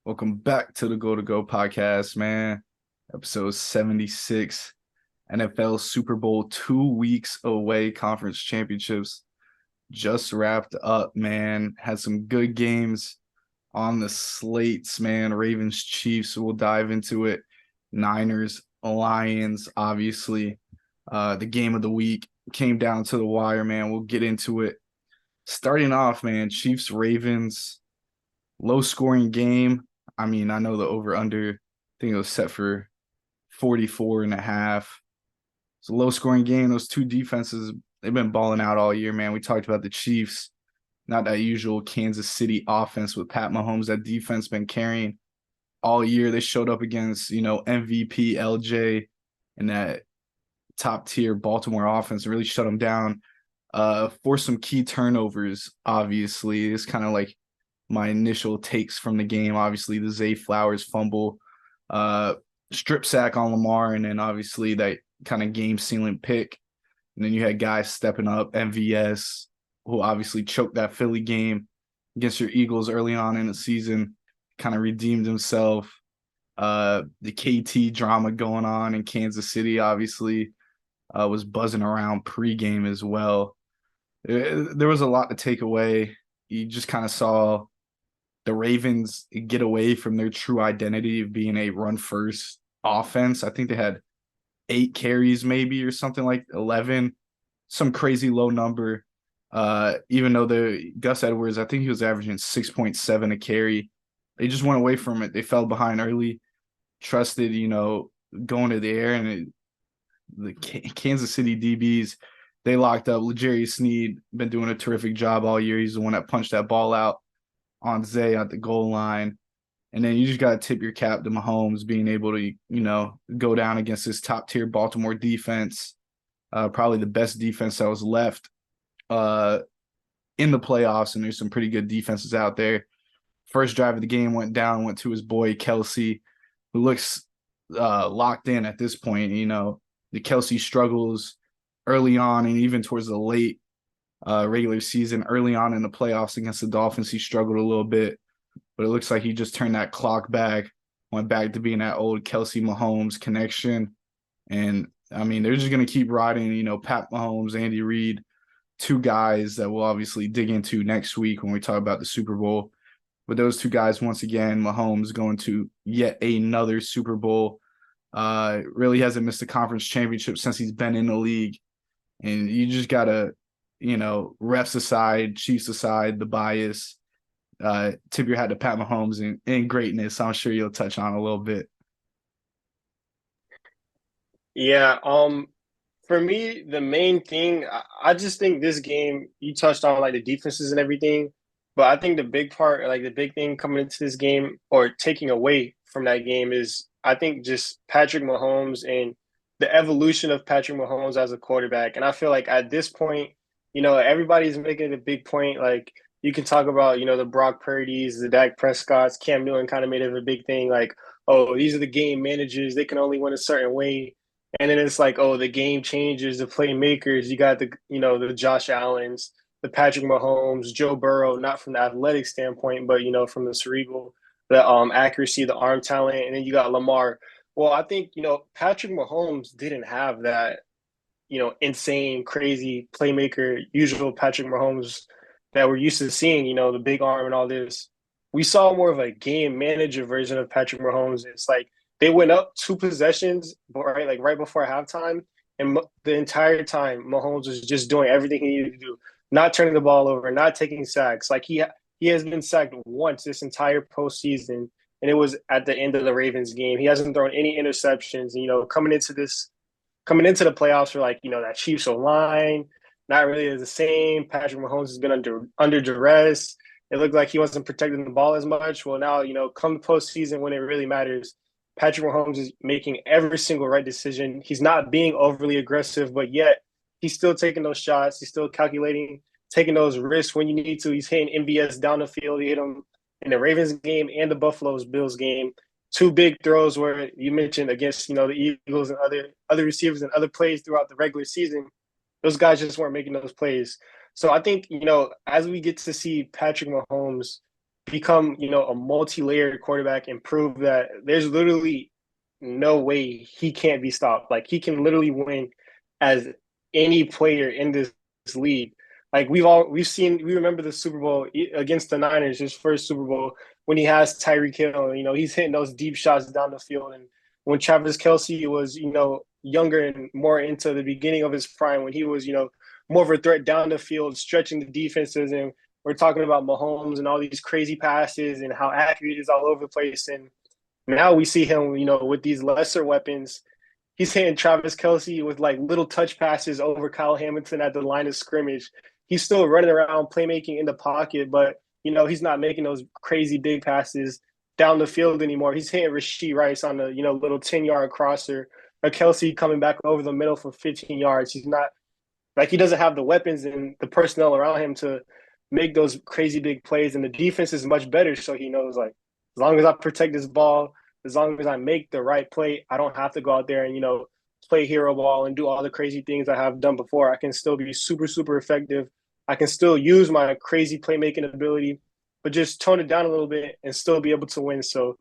Welcome back to the Go to Go podcast, man. Episode 76. NFL Super Bowl 2 weeks away. Conference championships just wrapped up, man. Had some good games on the slates, man. Ravens, Chiefs, we'll dive into it. Niners, Lions, obviously. The game of the week came down to the wire, man. We'll get into it. Starting off, man, Chiefs, Ravens, low scoring game. I mean, I know the over under, I think it was set for 44 and a half. It's a low scoring game. Those two defenses, they've been balling out all year, man. We talked about the Chiefs, not that usual Kansas City offense with Pat Mahomes. That defense been carrying all year. They showed up against, MVP LJ and that top tier Baltimore offense and really shut them down. For some key turnovers, obviously. It's kind of like my initial takes from the game. Obviously, the Zay Flowers fumble, uh, strip sack on Lamar, and then obviously that kind of game sealing pick. And then you had guys stepping up, MVS, who obviously choked that Philly game against your Eagles early on in the season, kind of redeemed himself. The KT drama going on in Kansas City, obviously, was buzzing around pregame as well. There was a lot to take away. You just kind of saw the Ravens get away from their true identity of being a run first offense. I think they had 8 carries maybe or something like 11, some crazy low number. Even though the Gus Edwards, I think he was averaging 6.7 a carry. They just went away from it. They fell behind early, trusted, going to the air, and the Kansas City DBs, they locked up. L'Jarius Sneed been doing a terrific job all year. He's the one that punched that ball out on Zay at the goal line. And then you just got to tip your cap to Mahomes being able to, go down against this top tier Baltimore defense, probably the best defense that was left uh, in the playoffs. And there's some pretty good defenses out there. First drive of the game went to his boy Kelce, who looks locked in at this point. The Kelce struggles early on and even towards the late regular season. Early on in the playoffs against the Dolphins, he struggled a little bit, but it looks like he just turned that clock back, went back to being that old Kelce Mahomes connection. And I mean, they're just going to keep riding, Pat Mahomes, Andy Reid, two guys that we'll obviously dig into next week when we talk about the Super Bowl. But those two guys, once again, Mahomes going to yet another Super Bowl. Really hasn't missed a conference championship since he's been in the league. And you just got to, refs aside, Chiefs aside, the bias, tip your hat to Pat Mahomes and greatness. I'm sure you'll touch on a little bit. Yeah, for me, the main thing, I just think this game, you touched on like the defenses and everything, but I think the big part, like the big thing coming into this game or taking away from that game is I think just Patrick Mahomes and the evolution of Patrick Mahomes as a quarterback. And I feel like at this point, everybody's making a big point. Like you can talk about, the Brock Purdy's, the Dak Prescott's, Cam Newton kind of made it a big thing. Like, oh, these are the game managers. They can only win a certain way. And then it's like, oh, the game changers, the playmakers. You got the Josh Allens, the Patrick Mahomes, Joe Burrow, not from the athletic standpoint, but from the cerebral, the accuracy, the arm talent, and then you got Lamar. Well, I think Patrick Mahomes didn't have that insane, crazy playmaker, usual Patrick Mahomes that we're used to seeing. The big arm and all this. We saw more of a game manager version of Patrick Mahomes. It's like they went up 2 possessions, right, like right before halftime, and the entire time Mahomes was just doing everything he needed to do, not turning the ball over, not taking sacks. Like he has been sacked once this entire postseason, and it was at the end of the Ravens game. He hasn't thrown any interceptions. And, coming into the playoffs, for like that Chiefs line, not really the same. Patrick Mahomes has been under duress. It looked like he wasn't protecting the ball as much. Well, now come the postseason when it really matters, Patrick Mahomes is making every single right decision. He's not being overly aggressive, but yet he's still taking those shots. He's still calculating, taking those risks when you need to. He's hitting MVS down the field. He hit him in the Ravens game and the Buffalo Bills game. Two big throws where you mentioned against the Eagles and other receivers and other plays throughout the regular season. Those guys just weren't making those plays. So I think as we get to see Patrick Mahomes become, a multi-layered quarterback and prove that there's literally no way he can't be stopped. Like he can literally win as any player in this league. Like we remember the Super Bowl against the Niners, his first Super Bowl, when he has Tyreek Hill. He's hitting those deep shots down the field. And when Travis Kelce was, younger and more into the beginning of his prime, when he was, more of a threat down the field, stretching the defenses. And we're talking about Mahomes and all these crazy passes and how accurate he is all over the place. And now we see him, with these lesser weapons. He's hitting Travis Kelce with like little touch passes over Kyle Hamilton at the line of scrimmage. He's still running around, playmaking in the pocket, but he's not making those crazy big passes down the field anymore. He's hitting Rashee Rice on the little 10-yard crosser, or Kelce coming back over the middle for 15 yards. He's not like he doesn't have the weapons and the personnel around him to make those crazy big plays. And the defense is much better, so he knows like as long as I protect this ball, as long as I make the right play, I don't have to go out there and play hero ball and do all the crazy things I have done before. I can still be super, super effective. I can still use my crazy playmaking ability, but just tone it down a little bit and still be able to win. So,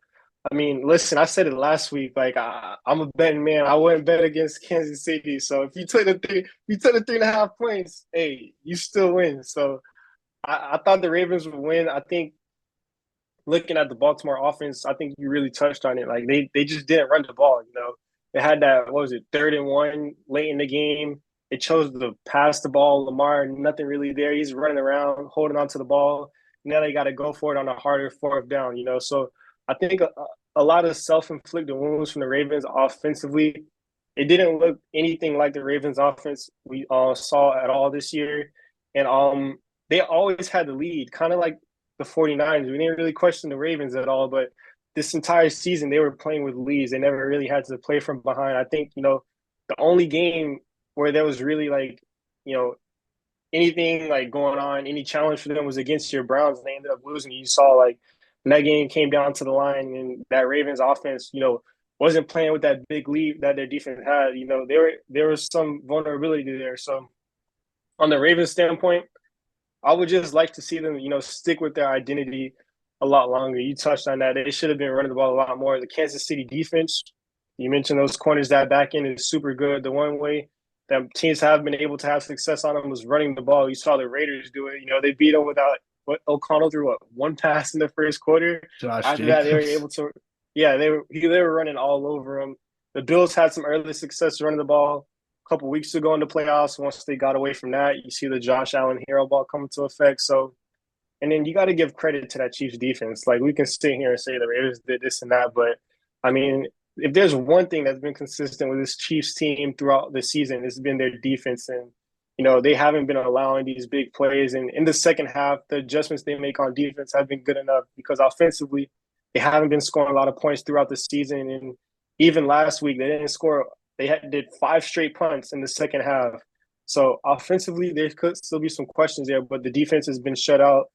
I mean, listen, I said it last week. Like I'm a betting man. I wouldn't bet against Kansas City. So if you took the 3.5 points, hey, you still win. So I thought the Ravens would win. I think looking at the Baltimore offense, I think you really touched on it. Like they just didn't run the ball. They had that, what was it, 3rd and 1 late in the game. They chose to pass the ball. Lamar, nothing really there. He's running around, holding onto the ball. Now they got to go for it on a harder 4th down. So I think a lot of self-inflicted wounds from the Ravens offensively. It didn't look anything like the Ravens offense we saw at all this year. And they always had the lead, kind of like the 49ers. We didn't really question the Ravens at all, but this entire season they were playing with leads. They never really had to play from behind. I think, the only game where there was really like, anything like going on, any challenge for them was against your Browns, and they ended up losing. You saw like when that game came down to the line and that Ravens offense, wasn't playing with that big lead that their defense had. There was some vulnerability there. So on the Ravens standpoint, I would just like to see them, stick with their identity a lot longer. You touched on that. They should have been running the ball a lot more. The Kansas City defense, you mentioned those corners, that back end is super good. The one way that teams have been able to have success on them was running the ball. You saw the Raiders do it. They beat them without O'Connell threw one pass in the first quarter. Josh After that, they were Jacobs. able to, yeah, they were running all over them. The Bills had some early success running the ball a couple weeks ago in the playoffs. Once they got away from that, you see the Josh Allen hero ball come into effect. So, and then you got to give credit to that Chiefs defense. Like we can sit here and say the Raiders did this and that, but I mean, if there's one thing that's been consistent with this Chiefs team throughout the season, it's been their defense. And, they haven't been allowing these big plays. And in the second half, the adjustments they make on defense have been good enough because offensively, they haven't been scoring a lot of points throughout the season. And even last week, they didn't score. They did 5 straight punts in the second half. So offensively, there could still be some questions there, but the defense has been shut out.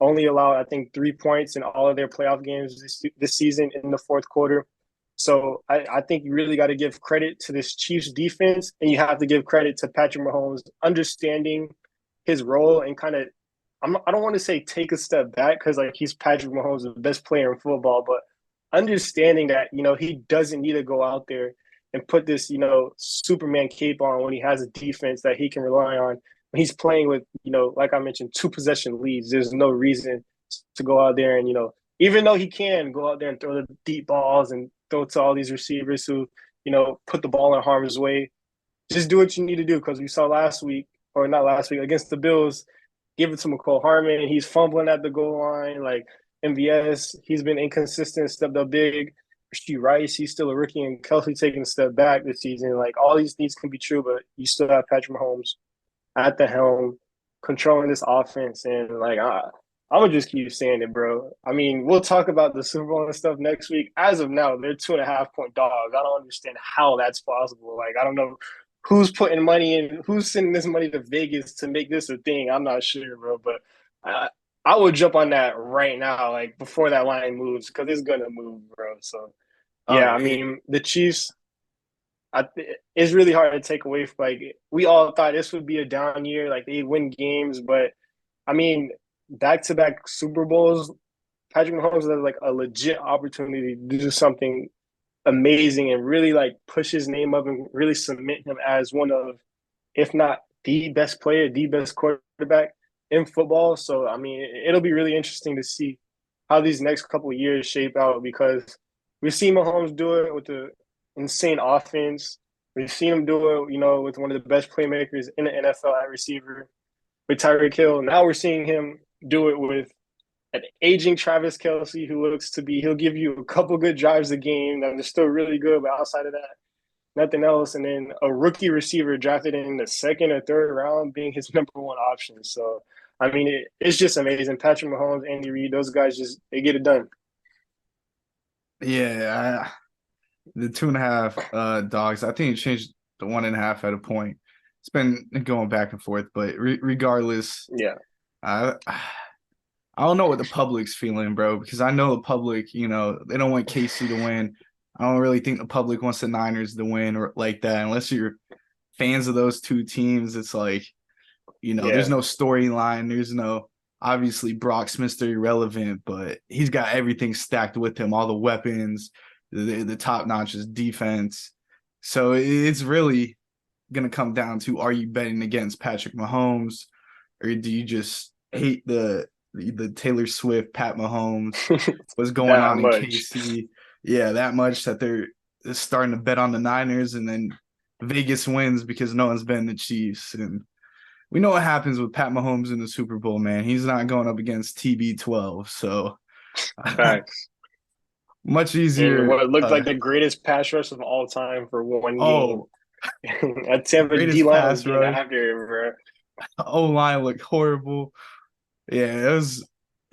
Only allowed, I think, 3 points in all of their playoff games this season in the fourth quarter. So I think you really got to give credit to this Chiefs defense, and you have to give credit to Patrick Mahomes understanding his role and kind of I don't want to say take a step back because like he's Patrick Mahomes, the best player in football, but understanding that he doesn't need to go out there and put this Superman cape on when he has a defense that he can rely on. When he's playing with like I mentioned 2 possession leads, there's no reason to go out there and even though he can go out there and throw the deep balls and throw to all these receivers who, put the ball in harm's way. Just do what you need to do because we saw last week, or not last week, against the Bills, give it to McCole Harmon. He's fumbling at the goal line. Like MVS, he's been inconsistent, stepped up big. Rashee Rice, he's still a rookie, and Kelce taking a step back this season. Like all these things can be true, but you still have Patrick Mahomes at the helm, controlling this offense, and like I'm gonna just keep saying it, bro. I mean, we'll talk about the Super Bowl and stuff next week. As of now, they're 2.5 point dogs. I don't understand how that's possible. Like, I don't know who's putting money in, who's sending this money to Vegas to make this a thing. I'm not sure, bro. But I would jump on that right now, like before that line moves, because it's gonna move, bro. So yeah, I mean, the Chiefs. It's really hard to take away. Like we all thought this would be a down year, like they win games, but I mean, back-to-back Super Bowls Patrick Mahomes has like a legit opportunity to do something amazing and really like push his name up and really cement him as one of, if not the best player, the best quarterback in football. So I mean, it'll be really interesting to see how these next couple of years shape out because we've seen Mahomes do it with the insane offense. We've seen him do it, with one of the best playmakers in the NFL at receiver with Tyreek Hill. Now we're seeing him do it with an aging Travis Kelce who looks to be, he'll give you a couple good drives a game that are still really good, but outside of that, nothing else. And then a rookie receiver drafted in the second or third round being his number one option. So, I mean, it's just amazing. Patrick Mahomes, Andy Reid, those guys they get it done. Yeah, the 2.5 dogs. I think it changed to 1.5 at a point. It's been going back and forth, but regardless, yeah, I don't know what the public's feeling, bro, because I know the public, they don't want KC to win. I don't really think the public wants the Niners to win or like that, unless you're fans of those two teams. It's like, there's no storyline. There's no, obviously, Brock's Mr. Irrelevant, but he's got everything stacked with him, all the weapons, the top-notch defense. So it's really going to come down to, are you betting against Patrick Mahomes, or do you just hate the Taylor Swift, Pat Mahomes, what's going on in KC? Yeah, that much that they're starting to bet on the Niners, and then Vegas wins because no one's betting the Chiefs. And we know what happens with Pat Mahomes in the Super Bowl, man. He's not going up against TB12. So facts. Much easier. And what looked like the greatest pass rush of all time for one game. At Tampa D-line was getting after him, bro. O-line looked horrible. Yeah,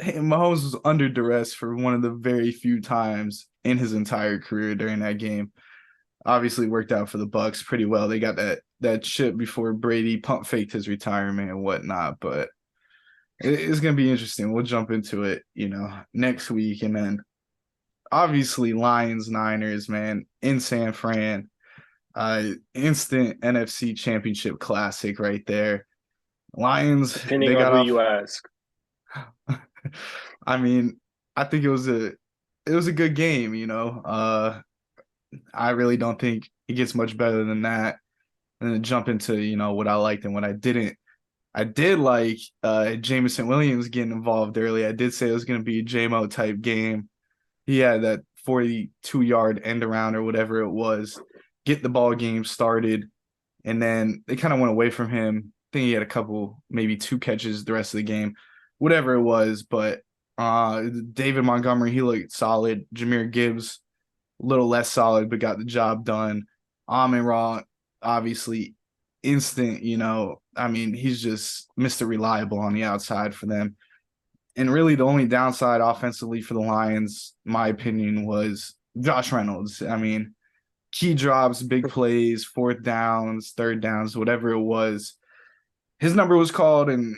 Mahomes was under duress for one of the very few times in his entire career during that game. Obviously worked out for the Bucs pretty well. They got that chip before Brady pump faked his retirement and whatnot, but it's going to be interesting. We'll jump into it, next week. And then obviously Lions, Niners, man, in San Fran, instant NFC Championship classic right there. Lions, depending on who you ask. I mean, I think it was a good game, I really don't think it gets much better than that. And then jump into, what I liked and what I didn't. I did like Jameson Williams getting involved early. I did say it was going to be a JMO type game. He had that 42-yard end around or whatever it was, get the ball game started, and then they kind of went away from him. I think he had a couple, maybe 2 catches the rest of the game, whatever it was. But David Montgomery, he looked solid. Jahmyr Gibbs, a little less solid, but got the job done. Amon-Ra, obviously, instant, I mean, he's just Mr. Reliable on the outside for them. And really the only downside offensively for the Lions, my opinion, was Josh Reynolds. I mean, key drops, big plays, 4th downs, 3rd downs, whatever it was. His number was called and,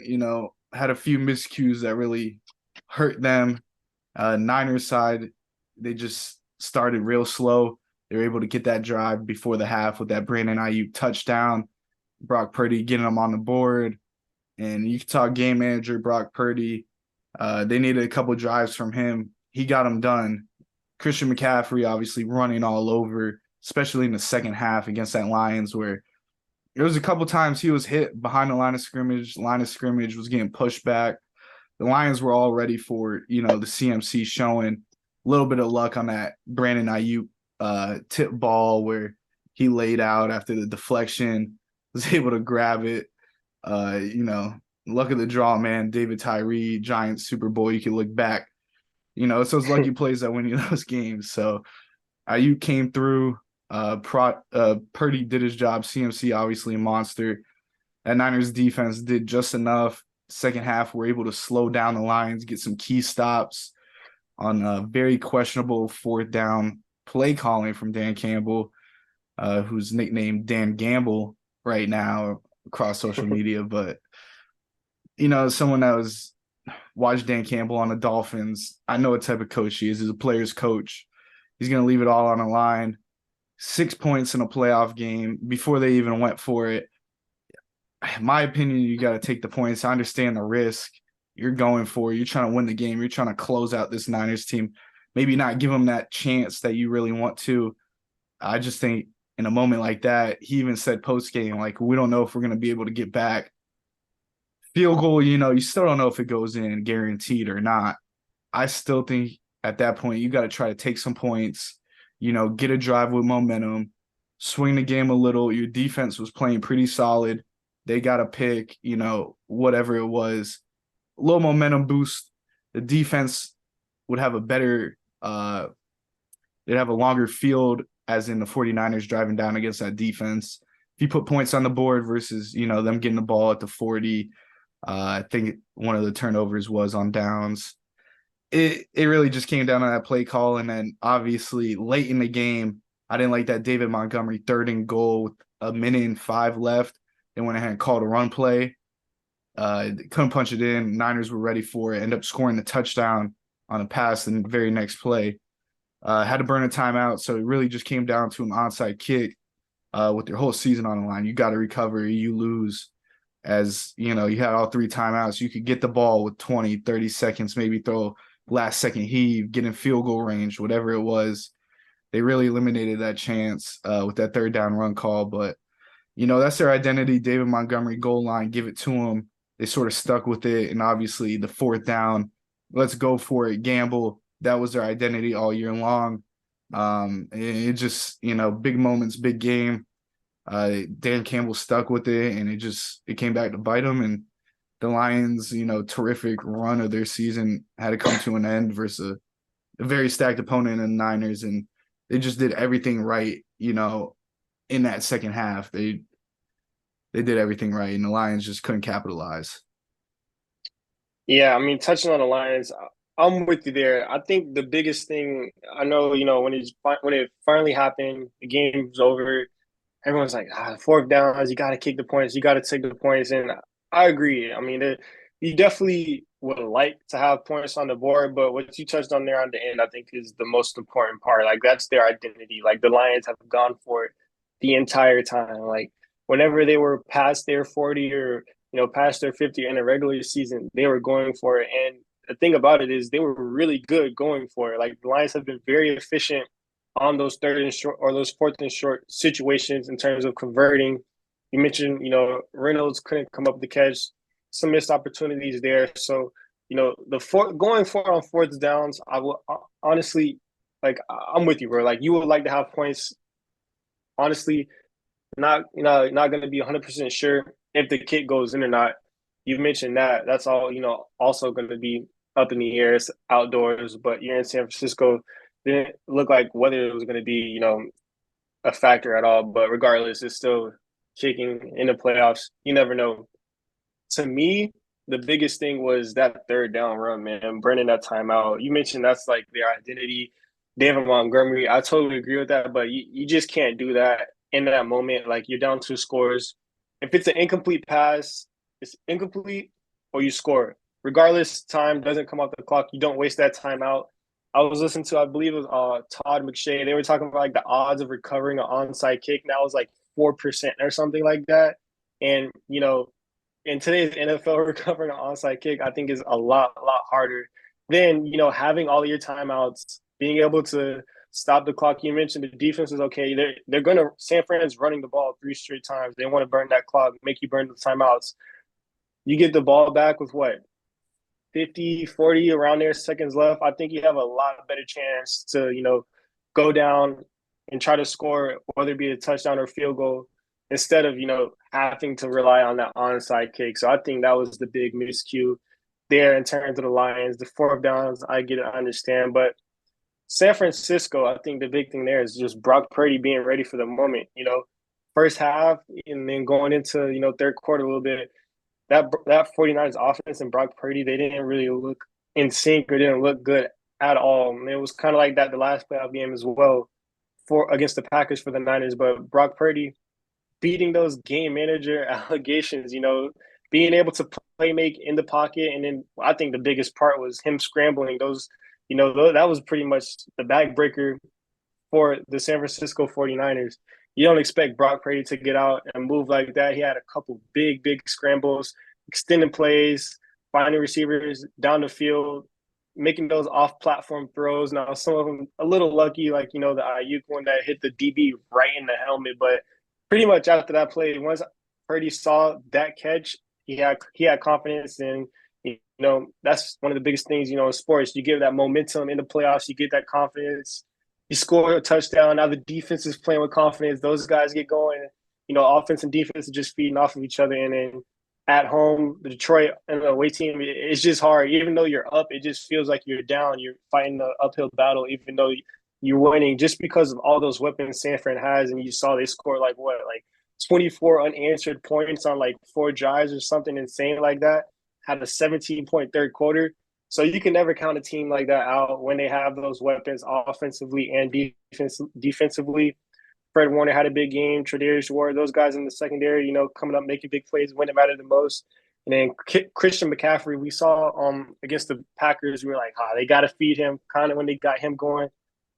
had a few miscues that really hurt them. Niners side, they just started real slow. They were able to get that drive before the half with that Brandon Ayuk touchdown. Brock Purdy getting them on the board. And you can talk game manager Brock Purdy. They needed a couple drives from him. He got them done. Christian McCaffrey obviously running all over, especially in the second half against that Lions, where there was a couple times he was hit behind the line of scrimmage. Line of scrimmage was getting pushed back. The Lions were all ready for, the CMC showing. A little bit of luck on that Brandon Ayuk tip ball where he laid out after the deflection, was able to grab it. Luck of the draw, man. David Tyree, Giants Super Bowl. You can look back. It's those lucky plays that win you those games. So Ayuk came through. Purdy did his job. CMC, obviously a monster. That Niners defense did just enough. Second half, we're able to slow down the Lions, get some key stops on a very questionable 4th down play calling from Dan Campbell, who's nicknamed Dan Gamble right now across social media. But, someone that was watched Dan Campbell on the Dolphins, I know what type of coach he is. He's a player's coach. He's going to leave it all on the line. 6 points in a playoff game before they even went for it. In my opinion, you got to take the points. I understand the risk. you're going for. You're trying to win the game. You're trying to close out this Niners team. Maybe not give them that chance that you really want to. I just think in a moment like that, he even said post game, like, we don't know if we're going to be able to get back. Field goal, you still don't know if it goes in guaranteed or not. I still think at that point, you got to try to take some points, get a drive with momentum, swing the game a little. Your defense was playing pretty solid. They got a pick, whatever it was, a little momentum boost. The defense would have a better, they'd have a longer field, as in the 49ers driving down against that defense. If you put points on the board versus, them getting the ball at the 40, I think one of the turnovers was on downs. It really just came down to that play call. And then obviously late in the game, I didn't like that David Montgomery 3rd and goal with 1:05 left. They went ahead and called a run play. Couldn't punch it in. Niners were ready for it. Ended up scoring the touchdown on a pass in the very next play. Had to burn a timeout. So it really just came down to an onside kick with your whole season on the line. You got to recover. You lose. As, you had all 3 timeouts. You could get the ball with 20, 30 seconds, maybe throw last second heave, get in field goal range, whatever it was. They really eliminated that chance with that 3rd down run call. But, that's their identity. David Montgomery, goal line, give it to them. They sort of stuck with it. And obviously the 4th down, let's go for it, gamble. That was their identity all year long. It just, big moments, big game. Dan Campbell stuck with it, and it came back to bite them. And the Lions, terrific run of their season had to come to an end versus a very stacked opponent in the Niners. And they just did everything right, in that second half. They did everything right, and the Lions just couldn't capitalize. Yeah, I mean, touching on the Lions, I'm with you there. I think the biggest thing I know, when it finally happened, the game was over. Everyone's like, 4th downs, you got to kick the points, you got to take the points, and I agree. I mean, you definitely would like to have points on the board, but what you touched on there on the end, I think, is the most important part. Like, that's their identity. Like, the Lions have gone for it the entire time. Like, whenever they were past their 40 or past their 50 in a regular season, they were going for it. And the thing about it is they were really good going for it. Like, the Lions have been very efficient on those 3rd and short or those 4th and short situations in terms of converting. You mentioned, Reynolds couldn't come up with the catch, some missed opportunities there. So, going for on 4th downs, I will honestly, like, I'm with you, bro. Like, you would like to have points. Honestly, not going to be 100% sure if the kick goes in or not. You mentioned that. That's all, also going to be up in the air. It's outdoors, but you're in San Francisco. Didn't look like whether it was going to be, a factor at all. But regardless, it's still kicking in the playoffs. You never know. To me, the biggest thing was that 3rd down run, man. Burning that timeout. You mentioned that's like their identity. David Montgomery, I totally agree with that, but you just can't do that in that moment. Like, you're down 2 scores. If it's an incomplete pass, it's incomplete or you score. Regardless, time doesn't come off the clock. You don't waste that time out. I was listening to, I believe it was Todd McShay. They were talking about like the odds of recovering an onside kick. Now it's like 4% or something like that. And, in today's NFL, recovering an onside kick, I think is a lot harder than, having all of your timeouts, being able to stop the clock. You mentioned the defense is okay. They're going to – San Fran's running the ball 3 straight times. They want to burn that clock, make you burn the timeouts. You get the ball back with what? 50, 40 around there, seconds left. I think you have a lot better chance to, go down and try to score, whether it be a touchdown or field goal, instead of, having to rely on that onside kick. So I think that was the big miscue there in terms of the Lions. The 4th downs, I get it, I understand. But San Francisco, I think the big thing there is just Brock Purdy being ready for the moment. First half and then going into, 3rd quarter a little bit, that 49ers offense and Brock Purdy, they didn't really look in sync or didn't look good at all. And it was kind of like that the last playoff game as well against the Packers for the Niners. But Brock Purdy beating those game manager allegations, being able to play make in the pocket. And then I think the biggest part was him scrambling those, that was pretty much the backbreaker for the San Francisco 49ers. You don't expect Brock Purdy to get out and move like that. He had a couple big scrambles, extended plays, finding receivers down the field, making those off-platform throws. Now, some of them a little lucky, like the Ayuk one that hit the DB right in the helmet. But pretty much after that play, once Purdy saw that catch, he had confidence, and that's one of the biggest things in sports. You give that momentum in the playoffs, you get that confidence. You score a touchdown. Now the defense is playing with confidence. Those guys get going. Offense and defense are just feeding off of each other, and then at home, the Detroit and the away team, it's just hard. Even though you're up, it just feels like you're down. You're fighting the uphill battle, even though you're winning, just because of all those weapons San Fran has. And you saw they scored like 24 unanswered points on like 4 drives or something insane like that. Had a 17-point third quarter. So you can never count a team like that out when they have those weapons offensively and defensively. Fred Warner had a big game. Tre'Davious Ward, those guys in the secondary, coming up, making big plays when it mattered the most. And then Christian McCaffrey, we saw against the Packers, we were like, they got to feed him. Kind of when they got him going,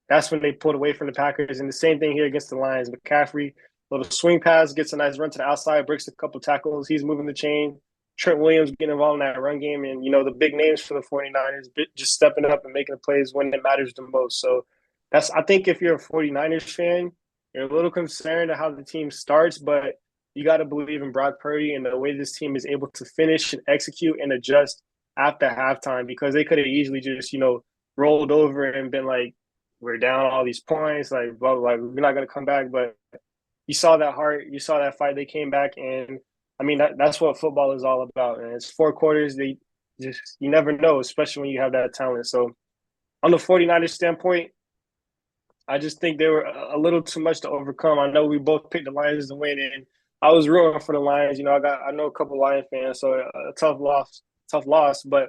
that's when they pulled away from the Packers. And the same thing here against the Lions. McCaffrey, little swing pass, gets a nice run to the outside, breaks a couple tackles. He's moving the chain. Trent Williams getting involved in that run game. And, the big names for the 49ers just stepping up and making the plays when it matters the most. So I think if you're a 49ers fan, you're a little concerned at how the team starts, but you got to believe in Brock Purdy and the way this team is able to finish and execute and adjust after halftime, because they could have easily just, rolled over and been like, we're down all these points, like, blah, blah, blah, we're not going to come back. But you saw that heart, you saw that fight. They came back, and I mean, that's what football is all about. And it's 4 quarters. You never know, especially when you have that talent. So on the 49ers standpoint, I just think they were a little too much to overcome. I know we both picked the Lions to win, and I was rooting for the Lions. I know a couple Lion fans, so a tough loss. But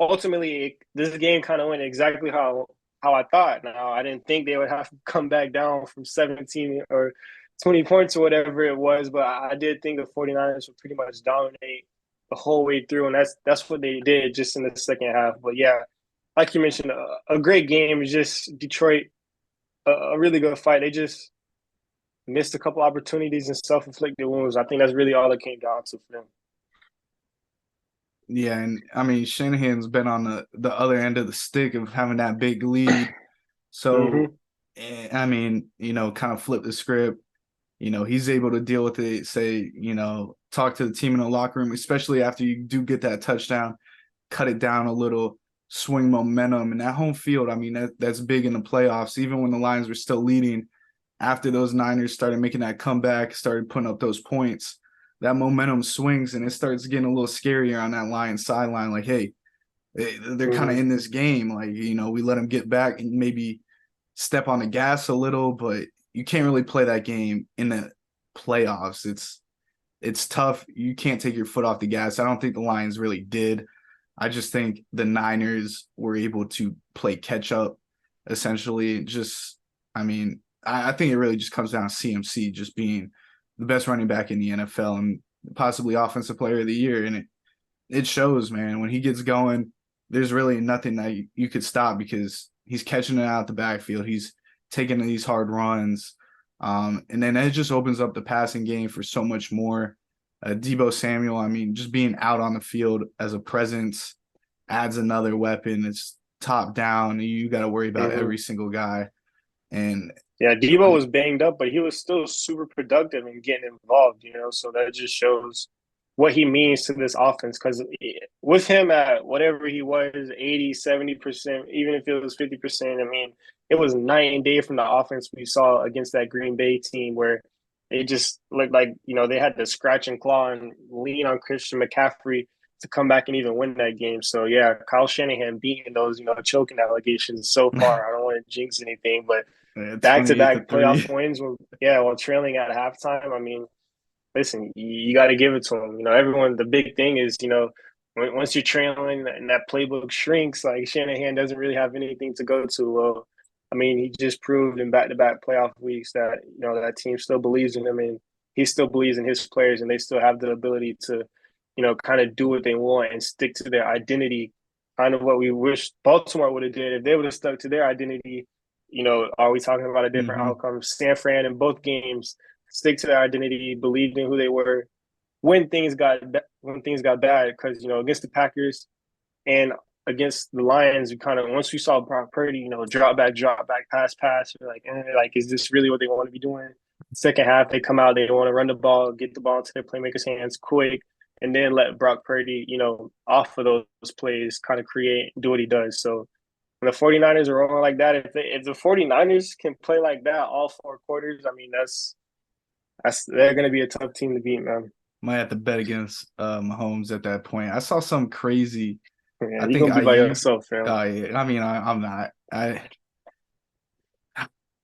ultimately, this game kind of went exactly how I thought. Now, I didn't think they would have to come back down from 17 or 20 points or whatever it was, but I did think the 49ers would pretty much dominate the whole way through, and that's what they did just in the second half. But yeah, like you mentioned, a great game. It's just Detroit, a really good fight. They just missed a couple opportunities and self-inflicted wounds. I think that's really all it came down to for them. Yeah, and I mean Shanahan's been on the other end of the stick of having that big lead. So I mean, kind of flip the script. He's able to deal with it, say, talk to the team in the locker room, especially after you do get that touchdown, cut it down a little, swing momentum. And that home field, I mean, that's big in the playoffs. Even when the Lions were still leading, after those Niners started making that comeback, started putting up those points, that momentum swings and it starts getting a little scarier on that Lions sideline. Like, hey, they're kind of in this game. Like, we let them get back and maybe step on the gas a little, but you can't really play that game in the playoffs. It's tough. You can't take your foot off the gas. I don't think the Lions really did. I just think the Niners were able to play catch up, essentially. I think it really just comes down to CMC just being the best running back in the NFL and possibly offensive player of the year. And it shows, man. When he gets going, there's really nothing that you could stop because he's catching it out the backfield. He's taking these hard runs. And then it just opens up the passing game for so much more. Deebo Samuel, I mean, just being out on the field as a presence adds another weapon. It's top down. You got to worry about every single guy. And yeah, Deebo was banged up, but he was still super productive and getting involved, so that just shows what he means to this offense. Because with him at whatever he was, 80, 70%, even if it was 50%, I mean, it was night and day from the offense we saw against that Green Bay team where it just looked like, they had to scratch and claw and lean on Christian McCaffrey to come back and even win that game. So, yeah, Kyle Shanahan beating those, choking allegations so far. I don't want to jinx anything, but back-to-back playoff wins while trailing at halftime. I mean, listen, you got to give it to him. Everyone, the big thing is, once you're trailing and that playbook shrinks, like Shanahan doesn't really have anything to go to. Well, I mean, he just proved in back-to-back playoff weeks that, that team still believes in him and he still believes in his players and they still have the ability to, kind of do what they want and stick to their identity, kind of what we wish Baltimore would have did. If they would have stuck to their identity, are we talking about a different outcome? San Fran in both games stick to their identity, believed in who they were, when things got bad, because against the Packers and against the Lions, we kind of once we saw Brock Purdy, drop back, pass, we're like, is this really what they want to be doing? Second half, they come out, they want to run the ball, get the ball into their playmakers' hands quick, and then let Brock Purdy, off of those plays, kind of create, do what he does. So when the 49ers are rolling like that, if the 49ers can play like that all 4 quarters, I mean, that's they're going to be a tough team to beat, man. Might have to bet against Mahomes at that point. I saw some crazy. Yeah, I you're think gonna be by Ayuk. yourself, fam. I mean, I'm not.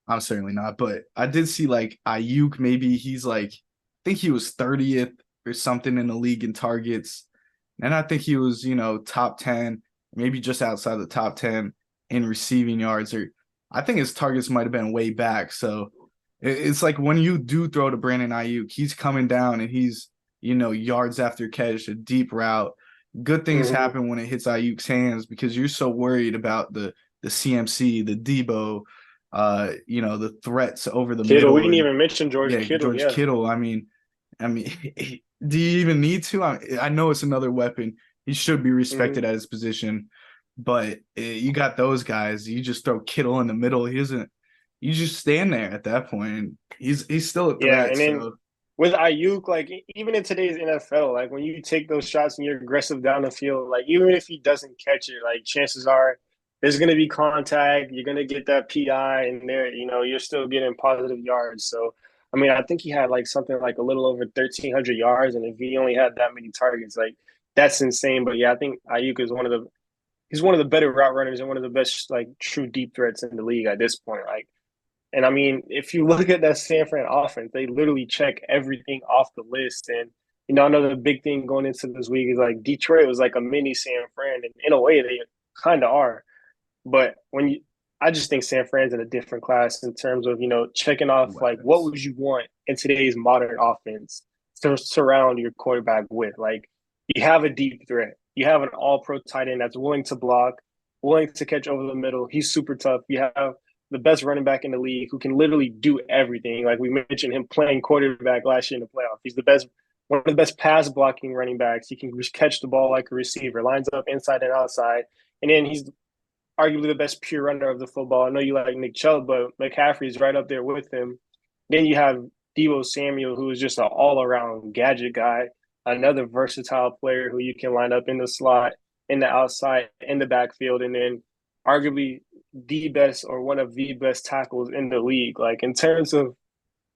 I'm certainly not. But I did see like Ayuk. Maybe he's like, I think he was 30th or something in the league in targets, and I think he was top 10, maybe just outside the top 10 in receiving yards. Or I think his targets might have been way back. So it's like when you do throw to Brandon Ayuk, he's coming down and he's yards after catch, a deep route. Good things Mm-hmm. happen when it hits Ayuk's hands because you're so worried about the CMC, the Debo, the threats over the Kittle, we middle, didn't and even mention George yeah, Kittle. George Yeah. Kittle. I mean, do you even need to? I know it's another weapon. He should be Mm-hmm. respected at his position, but you got those guys. You just throw Kittle in the middle. He doesn't. You just stand there at that point. He's still a Yeah, threat. and then So with Ayuk, like even in today's NFL, like when you take those shots and you're aggressive down the field, like even if he doesn't catch it, like chances are there's gonna be contact. You're gonna get that PI, and you're still getting positive yards. So, I mean, I think he had like something like a little over 1,300 yards, and if he only had that many targets, like that's insane. But yeah, I think Ayuk is he's one of the better route runners and one of the best like true deep threats in the league at this point. Like and I mean, if you look at that San Fran offense, they literally check everything off the list. And I know the big thing going into this week is like Detroit was like a mini San Fran, and in a way they kind of are. But I just think San Fran's in a different class in terms of checking off like what weapons. would you want in today's modern offense to surround your quarterback with. Like you have a deep threat, you have an All-Pro tight end that's willing to block, willing to catch over the middle. He's super tough. You have the best running back in the league who can literally do everything. Like we mentioned him playing quarterback last year in the playoff. He's the best, one of the best pass blocking running backs. He can catch the ball like a receiver, lines up inside and outside. And then he's arguably the best pure runner of the football. I know you like Nick Chubb, but McCaffrey's right up there with him. Then you have Deebo Samuel, who is just an all-around gadget guy, another versatile player who you can line up in the slot, in the outside, in the backfield, and then arguably the best or one of the best tackles in the league. Like in terms of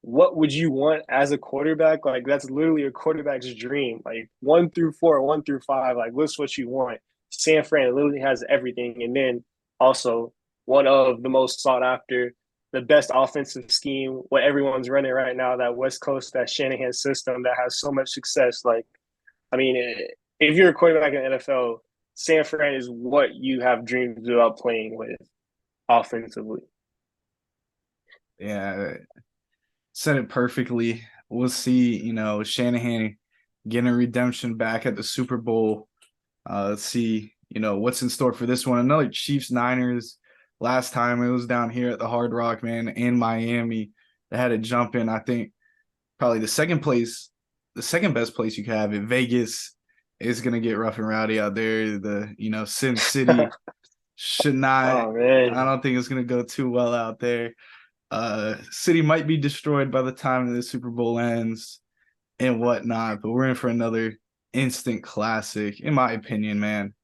what would you want as a quarterback? Like that's literally a quarterback's dream. Like 1 through 4, 1 through 5, like list what you want. San Fran literally has everything. And then also one of the most sought after, the best offensive scheme, what everyone's running right now, that West Coast, that Shanahan system that has so much success. Like, I mean, if you're a quarterback in the NFL, San Fran is what you have dreams about playing with offensively. Yeah, said it perfectly. We'll see. Shanahan getting a redemption back at the Super Bowl. Let's see. What's in store for this one. Another Chiefs Niners. Last time it was down here at the Hard Rock, man, in Miami. They had to jump in. I think probably the second best place you could have in Vegas is gonna get rough and rowdy out there. Sin City should not. Oh I man. don't think it's gonna go too well out there. City might be destroyed by the time the Super Bowl ends and whatnot, but we're in for another instant classic, in my opinion, man.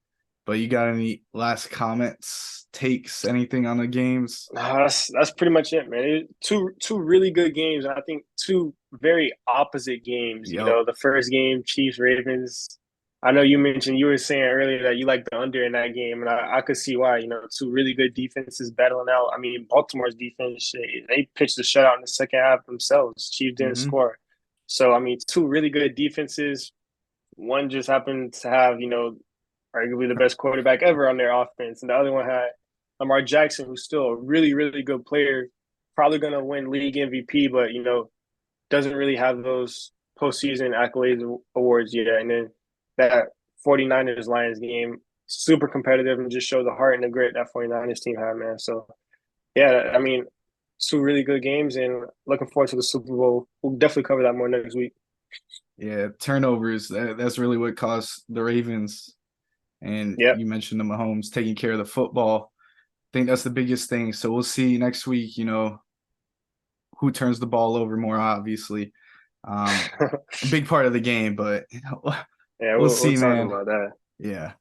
But you got any last comments, takes, anything on the games? No, that's pretty much it, man. Two really good games, and I think two very opposite games. Yep. The first game, Chiefs Ravens. I know you were saying earlier that you like the under in that game, and I could see why. Two really good defenses battling out. I mean, Baltimore's defense they pitched the shutout in the second half themselves. Chiefs didn't Mm-hmm. score, so I mean, two really good defenses. One just happened to have arguably the best quarterback ever on their offense, and the other one had Lamar Jackson, who's still a really, really good player, probably going to win league MVP, but doesn't really have those postseason accolades awards yet. And then that 49ers Lions game, super competitive and just showed the heart and the grit that 49ers team had, man. So yeah, I mean, two really good games, and looking forward to the Super Bowl. We'll definitely cover that more next week. Yeah, turnovers. That's really what cost the Ravens. And Yep. you mentioned the Mahomes taking care of the football. I think that's the biggest thing. So we'll see next week, who turns the ball over more, obviously. A big part of the game, but Yeah, we'll we'll see, talk man. about that. Yeah.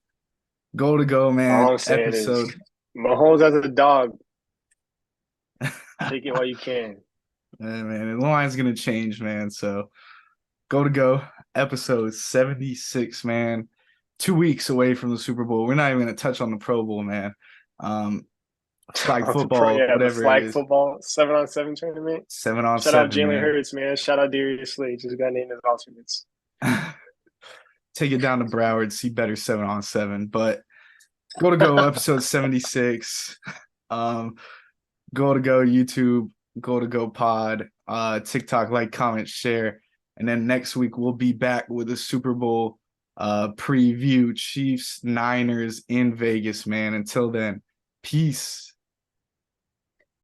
Goal to go, All man. I'm saying is Episode. Mahomes as a dog. Take it while you can. Man, the line's gonna change, man. So go to go. Episode 76, man. 2 weeks away from the Super Bowl. We're not even gonna touch on the Pro Bowl, man. Um, Flag football, The whatever it flag is. football 7-on-7 tournament. Seven on Shout out seven, Jalen man. Hurts, man. Shout out Darius Slay. Just got named as alternates. Take it down to Broward, see better 7-on-7. But go to go, episode 76. Um, go to go YouTube, go to go pod, TikTok, like, comment, share. And then next week we'll be back with a Super Bowl preview. Chiefs, Niners in Vegas, man. Until then, peace.